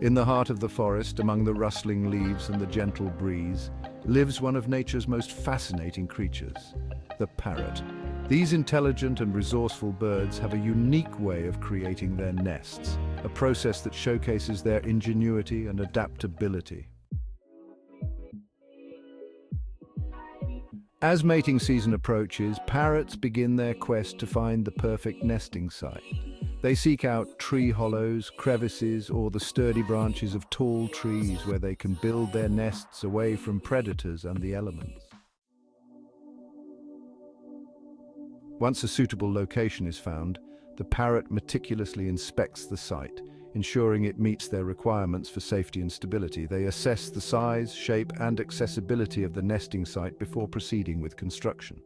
In the heart of the forest, among the rustling leaves and the gentle breeze, lives one of nature's most fascinating creatures, the parrot. These intelligent and resourceful birds have a unique way of creating their nests, a process that showcases their ingenuity and adaptability. As mating season approaches, parrots begin their quest to find the perfect nesting site. They seek out tree hollows, crevices, or the sturdy branches of tall trees where they can build their nests away from predators and the elements. Once a suitable location is found, the parrot meticulously inspects the site, ensuring it meets their requirements for safety and stability. They assess the size, shape, and accessibility of the nesting site before proceeding with construction.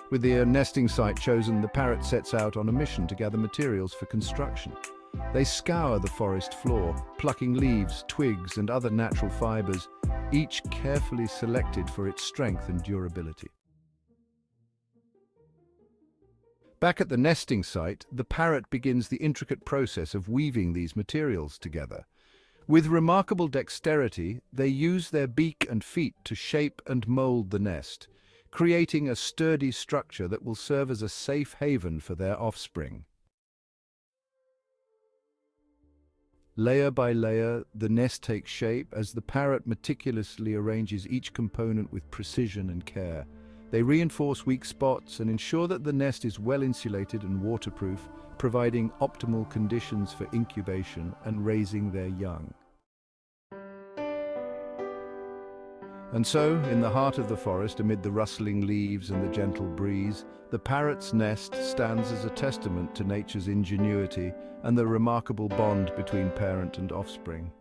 With the nesting site chosen, the parrot sets out on a mission to gather materials for construction. They scour the forest floor, plucking leaves, twigs, and other natural fibers, each carefully selected for its strength and durability. Back at the nesting site, the parrot begins the intricate process of weaving these materials together. With remarkable dexterity, they use their beak and feet to shape and mold the nest, creating a sturdy structure that will serve as a safe haven for their offspring. Layer by layer, the nest takes shape as the parrot meticulously arranges each component with precision and care. They reinforce weak spots and ensure that the nest is well insulated and waterproof, providing optimal conditions for incubation and raising their young. And so, in the heart of the forest, amid the rustling leaves and the gentle breeze, the parrot's nest stands as a testament to nature's ingenuity and the remarkable bond between parent and offspring.